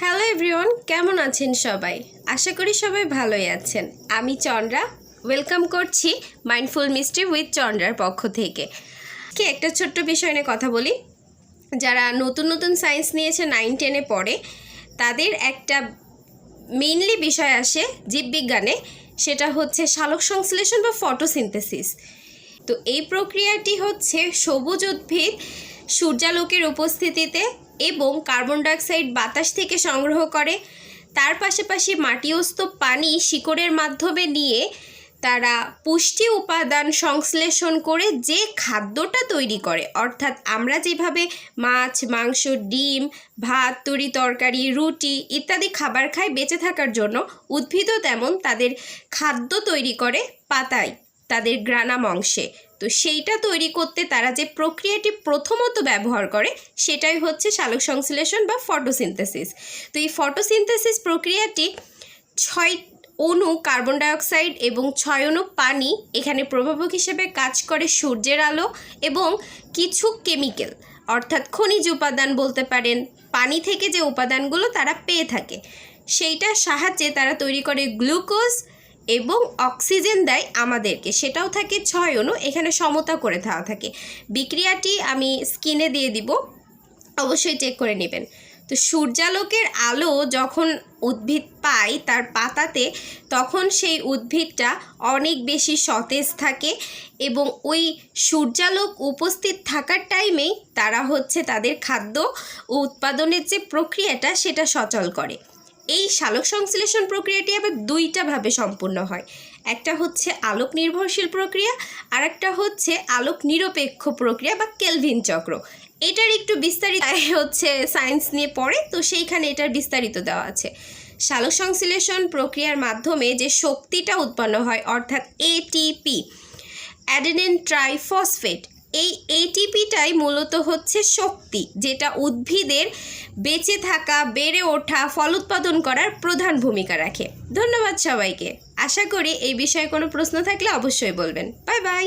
Hello everyone, কেমন আছেন সবাই? আশা করি সবাই ভালোই আছেন। আমি চন্দ্রা, ওয়েলকাম করছি মাইন্ডফুল মিস্ট্রি উইথ চন্দ্রার পক্ষ থেকে। একটা ছোট্ট বিষয় নিয়ে কথা বলি। যারা নতুন নতুন সায়েন্স নিয়েছে 9-10-এ পড়ে, তাদের একটা মেইনলি বিষয় আসে জীববিজ্ঞানে, সেটা হচ্ছে সালোক সংশ্লেষণ বা ফটোসিনথেসিস। তো এই প্রক্রিয়াটি হচ্ছে সবুজ উদ্ভিদ সূর্যালোকের উপস্থিতিতে এবং কার্বন ডাইঅক্সাইড বাতাস থেকে সংগ্রহ করে, তার পাশাপাশি মাটিস্থ পানি শিকড়ের মাধ্যমে নিয়ে তারা পুষ্টি উপাদান সংশ্লেষণ করে যে খাদ্যটা তৈরি করে, অর্থাৎ আমরা যেভাবে মাছ, মাংস, ডিম, ভাত, তরি তরকারি, রুটি ইত্যাদি খাবার খাই বেঁচে থাকার জন্য, উদ্ভিদও তেমন তাদের খাদ্য তৈরি করে পাতায়, তাদের গ্রানাম অংশে। তো সেইটা তৈরি করতে তারা যে প্রক্রিয়াটি প্রথমত ব্যবহার করে সেটাই হচ্ছে সালোক সংশ্লেষণ বা ফটোসিনথেসিস। তো এই ফটোসিনথেসিস প্রক্রিয়াটি 6 অণু কার্বন ডাইঅক্সাইড এবং 6 অণু পানি এখানে প্রভাবক হিসেবে কাজ করে, সূর্যের আলো এবং কিছু কেমিক্যাল অর্থাৎ খনিজ উপাদান বলতে পারেন, পানি থেকে যে উপাদানগুলো তারা পেয়ে থাকে সেইটার সাহায্যে তারা তৈরি করে গ্লুকোজ এবং অক্সিজেন দেয় আমাদেরকে, সেটাও থাকে 6 অণু, এখানে সমতা করে দেওয়া থাকে। বিক্রিয়াটি আমি স্ক্রিনে দিয়ে দিব, অবশ্যই চেক করে নেবেন। তো সূর্যালোকের আলো যখন উদ্ভিদ পায় তার পাতাতে, তখন সেই উদ্ভিদটা অনেক বেশি সতেজ থাকে এবং ওই সূর্যালোক উপস্থিত থাকার টাইমেই তারা হচ্ছে তাদের খাদ্য উৎপাদনের যে প্রক্রিয়াটা সেটা সচল করে। এই সালোক সংশ্লেষণ প্রক্রিয়াটি আবার দুইটাভাবে সম্পূর্ণ হয়। একটা হচ্ছে আলোক নির্ভরশীল প্রক্রিয়া, আর একটা হচ্ছে আলোক নিরপেক্ষ প্রক্রিয়া বা কেলভিন চক্র। এটার একটু বিস্তারিত হচ্ছে সায়েন্স নিয়ে পড়ে, তো সেইখানে এটার বিস্তারিত দেওয়া আছে। সালোক সংশ্লেষণ প্রক্রিয়ার মাধ্যমে যে শক্তিটা উৎপন্ন হয়, অর্থাৎ এটিপি, অ্যাডেনিন ট্রাইফসফেট, এই এটিপিটাই মূলত হচ্ছে শক্তি, যেটা উদ্ভিদের বেঁচে থাকা, বেড়ে ওঠা, ফল উৎপাদন করার প্রধান ভূমিকা রাখে। ধন্যবাদ সবাইকে। আশা করি এই বিষয়ে কোনো প্রশ্ন থাকলে অবশ্যই বলবেন। Bye bye.